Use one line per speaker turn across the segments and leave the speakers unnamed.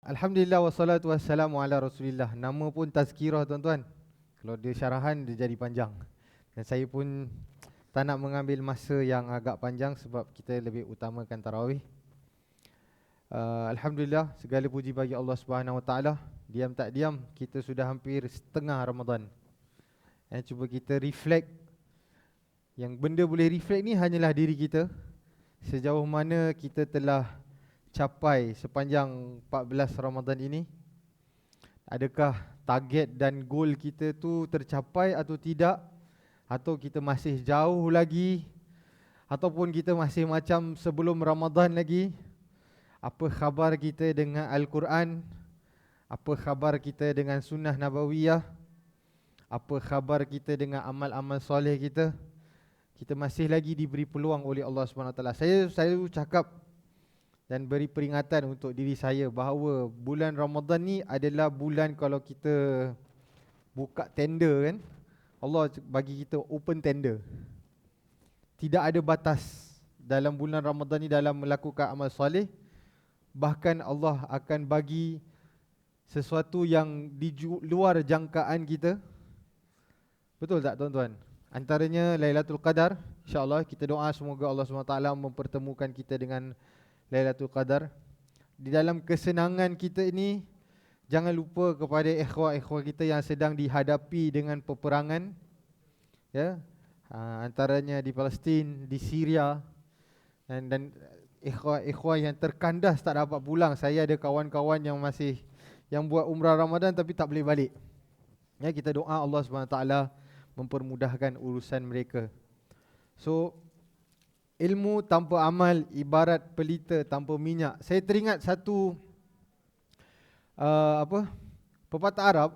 Alhamdulillah wassalatu wassalamu ala Rasulillah. Nama pun tazkirah tuan-tuan. Kalau dia syarahan dia jadi panjang. Dan saya pun tak nak mengambil masa yang agak panjang sebab kita lebih utamakan tarawih. Alhamdulillah, segala puji bagi Allah Subhanahu Wa Taala. Diam tak diam kita sudah hampir setengah Ramadan. Cuba kita reflect. Yang benda boleh reflect ni hanyalah diri kita. Sejauh mana kita telah capai sepanjang 14 Ramadan ini. Adakah target dan goal kita tu tercapai atau tidak? Atau kita masih jauh lagi? Ataupun kita masih macam sebelum Ramadan lagi? Apa khabar kita dengan Al-Quran? Apa khabar kita dengan Sunnah Nabawiyah? Apa khabar kita dengan amal-amal soleh kita? Kita masih lagi diberi peluang oleh Allah SWT. Saya selalu cakap dan beri peringatan untuk diri saya bahawa bulan Ramadan ni adalah bulan kalau kita buka tender kan, Allah bagi kita open tender. Tidak ada batas dalam bulan Ramadan ni dalam melakukan amal soleh. Bahkan Allah akan bagi sesuatu yang di luar jangkaan kita. Betul tak tuan-tuan? Antaranya Lailatul Qadar. InsyaAllah kita doa semoga Allah SWT mempertemukan kita dengan Lailatul Qadar. Di dalam kesenangan kita ini, jangan lupa kepada ikhwah-ikhwah kita yang sedang dihadapi dengan peperangan, ya, antaranya di Palestin, di Syria, dan ikhwah-ikhwah yang terkandas tak dapat pulang. Saya ada kawan-kawan yang buat umrah Ramadan tapi tak boleh balik. Ya, kita doa Allah SWT mempermudahkan urusan mereka. So, ilmu tanpa amal ibarat pelita tanpa minyak. Saya teringat satu pepatah Arab,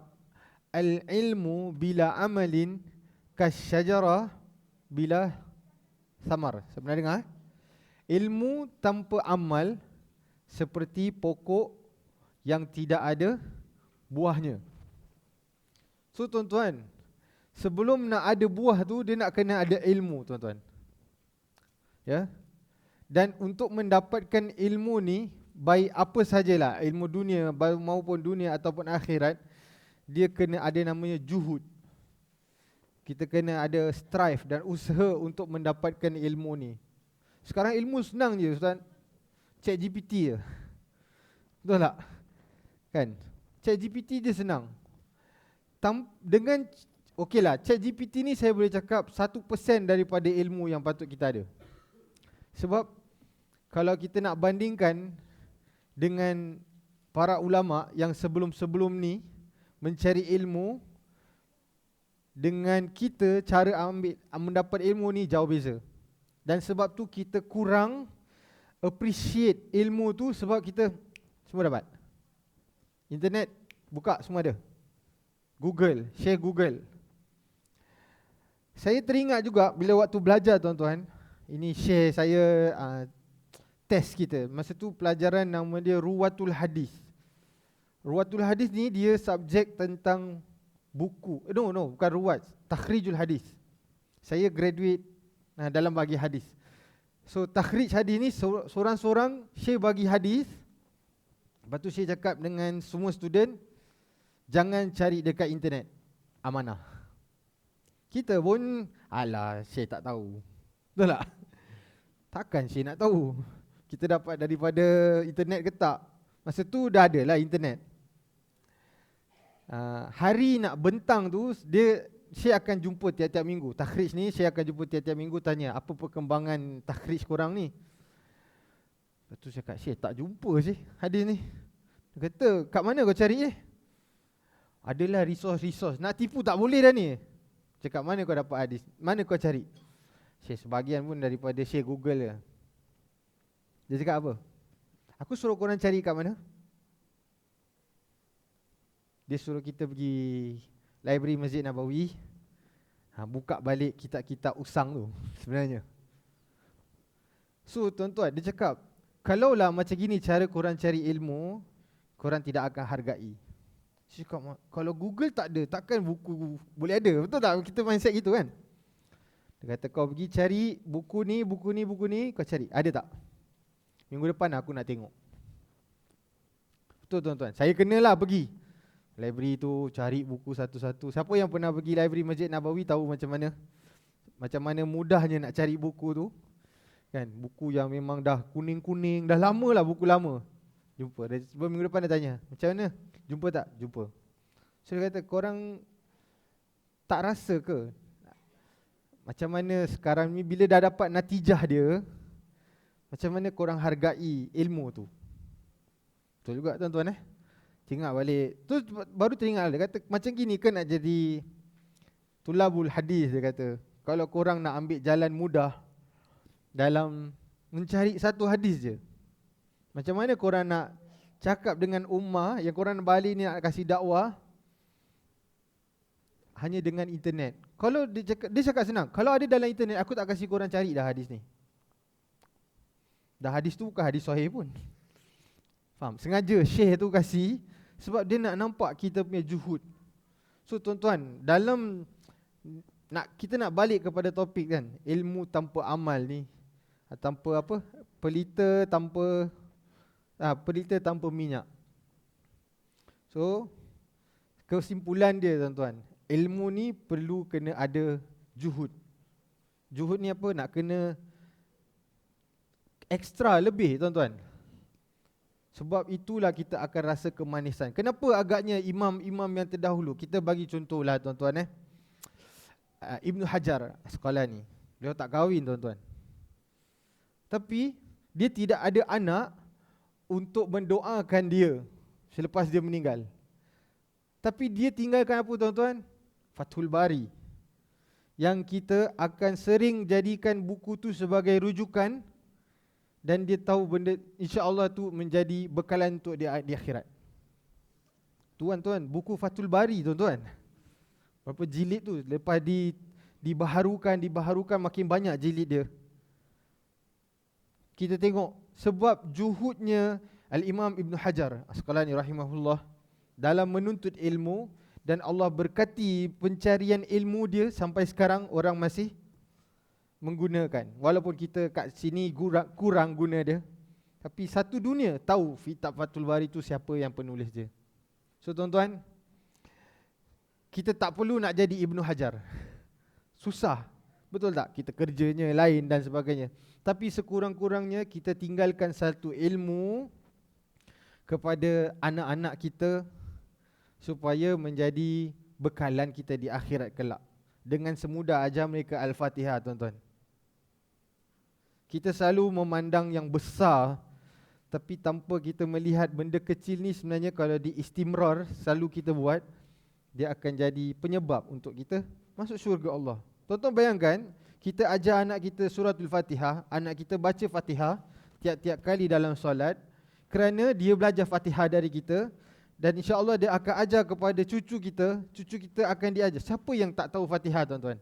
al-ilmu bila amalin kasyajarah bila samar. Sebenarnya dengar? Ilmu tanpa amal seperti pokok yang tidak ada buahnya. So tuan-tuan, sebelum nak ada buah tu dia nak kena ada ilmu tuan-tuan. Ya. Dan untuk mendapatkan ilmu ni, baik apa sajalah, ilmu dunia maupun dunia ataupun akhirat, dia kena ada namanya juhud. Kita kena ada strive dan usaha untuk mendapatkan ilmu ni. Sekarang ilmu senang je Ustaz. ChatGPT je. Betul tak? Kan? ChatGPT je senang. Dengan okeylah, ChatGPT ni saya boleh cakap 1% daripada ilmu yang patut kita ada. Sebab kalau kita nak bandingkan dengan para ulama yang sebelum-sebelum ni mencari ilmu, dengan kita cara mendapat ilmu ni jauh beza. Dan sebab tu kita kurang appreciate ilmu tu sebab kita semua dapat. Internet buka semua ada. Google, share Google. Saya teringat juga bila waktu belajar tuan-tuan, ini share saya test kita. Masa tu pelajaran nama dia Ruwatul Hadis. Ruwatul Hadis ni dia subjek tentang buku. No, bukan ruwat. Takhrijul hadis. Saya graduate dalam bagi hadis. So takhrij hadis ni seorang-seorang share bagi hadis. Lepas tu saya cakap dengan semua student, jangan cari dekat internet. Amanah. Kita pun alah, share tak tahu. Betul tak? Takkan saya nak tahu kita dapat daripada internet ke tak. Masa tu dah ada lah internet. Hari nak bentang tu, saya akan jumpa tiap-tiap minggu. Takhrij ni saya akan jumpa tiap-tiap minggu, tanya apa perkembangan takhrij korang ni. Lepas tu saya kata, saya tak jumpa sih hadis ni. Dia kata, kat mana kau cari Adalah resource. Nak tipu tak boleh dah ni. Cakap, mana kau dapat hadis? Mana kau cari? Share sebahagian pun daripada share Google je. Dia cakap apa? Aku suruh korang cari kat mana? Dia suruh kita pergi library Masjid Nabawi, buka balik kitab-kitab usang tu sebenarnya. So tuan-tuan, dia cakap, kalaulah macam gini cara korang cari ilmu, korang tidak akan hargai. Dia cakap, kalau Google tak ada, takkan buku boleh ada. Betul tak? Kita mindset gitu kan? Dia kata, kau pergi cari buku ni, kau cari. Ada tak? Minggu depan aku nak tengok. Betul tuan-tuan. Saya kenalah pergi library tu, cari buku satu-satu. Siapa yang pernah pergi library Masjid Nabawi tahu macam mana mudahnya nak cari buku tu. Kan, buku yang memang dah kuning-kuning, dah lama lah buku lama. Jumpa. Dan minggu depan dia tanya, macam mana? Jumpa tak? Jumpa. So dia kata, korang tak rasa ke? Macam mana sekarang ni bila dah dapat natijah dia, macam mana korang hargai ilmu tu? Betul juga tuan-tuan Tengok balik. Tu baru teringat dia kata, macam gini ke nak jadi tulabul hadis, dia kata. Kalau korang nak ambil jalan mudah dalam mencari satu hadis je, macam mana korang nak cakap dengan ummah yang korang balik ni nak kasih dakwah hanya dengan internet? Kalau dia cakap senang, kalau ada dalam internet aku tak kasih korang cari dah hadis ni. Dah hadis tu bukan hadis sahih pun. Faham? Sengaja share tu kasih sebab dia nak nampak kita punya juhud. So tuan-tuan, dalam kita nak balik kepada topik kan, ilmu tanpa amal ni, tanpa apa? Pelita tanpa minyak. So kesimpulan dia tuan-tuan, ilmu ni perlu kena ada juhud. Juhud ni apa? Nak kena ekstra lebih tuan-tuan. Sebab itulah kita akan rasa kemanisan. Kenapa agaknya imam-imam yang terdahulu, kita bagi contohlah tuan-tuan Ibn Hajar Asqalani, beliau tak kahwin tuan-tuan, tapi dia tidak ada anak untuk mendoakan dia selepas dia meninggal. Tapi dia tinggalkan apa tuan-tuan? Fathul Bari, yang kita akan sering jadikan buku tu sebagai rujukan. Dan dia tahu benda insya-Allah tu menjadi bekalan untuk dia di akhirat. Tuan-tuan, buku Fathul Bari tuan-tuan, berapa jilid tu, lepas dibaharukan makin banyak jilid dia. Kita tengok sebab juhudnya Al-Imam Ibn Hajar Asqalani rahimahullah dalam menuntut ilmu, dan Allah berkati pencarian ilmu dia sampai sekarang orang masih menggunakan. Walaupun kita kat sini kurang guna dia, tapi satu dunia tahu kitab Fathul Bari tu siapa yang penulis dia. So tuan-tuan, kita tak perlu nak jadi Ibnu Hajar. Susah, betul tak? Kita kerjanya lain dan sebagainya. Tapi sekurang-kurangnya kita tinggalkan satu ilmu kepada anak-anak kita supaya menjadi bekalan kita di akhirat kelak. Dengan semudah ajar mereka Al-Fatihah tuan-tuan. Kita selalu memandang yang besar, tapi tanpa kita melihat benda kecil ni sebenarnya kalau diistimrar selalu kita buat, dia akan jadi penyebab untuk kita masuk syurga Allah. Tuan-tuan bayangkan, kita ajar anak kita suratul Fatihah, anak kita baca Fatihah tiap-tiap kali dalam solat, kerana dia belajar Fatihah dari kita, dan insya-Allah dia akan ajar kepada cucu kita akan diajar. Siapa yang tak tahu Fatihah tuan-tuan?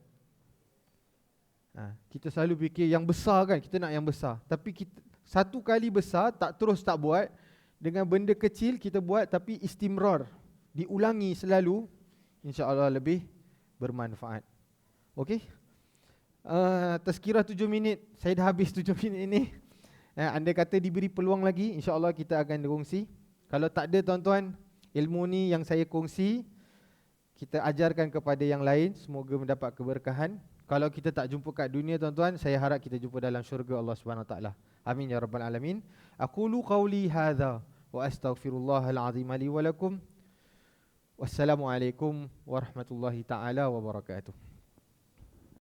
Kita selalu fikir yang besar kan, kita nak yang besar. Tapi kita satu kali besar tak buat, dengan benda kecil kita buat tapi istimrar, diulangi selalu, insya-Allah lebih bermanfaat. Okey? Tazkirah 7 minit, saya dah habis 7 minit ini. Anda kata diberi peluang lagi, insya-Allah kita akan kongsi. Kalau tak ada tuan-tuan, ilmu ni yang saya kongsi, kita ajarkan kepada yang lain, semoga mendapat keberkahan. Kalau kita tak jumpa kat dunia tuan-tuan, saya harap kita jumpa dalam syurga Allah Subhanahu Wa Taala. Amin ya rabbal alamin. Aqulu qawli hadza wa astaghfirullahal azim li wa lakum. Wassalamualaikum warahmatullahi taala wabarakatuh.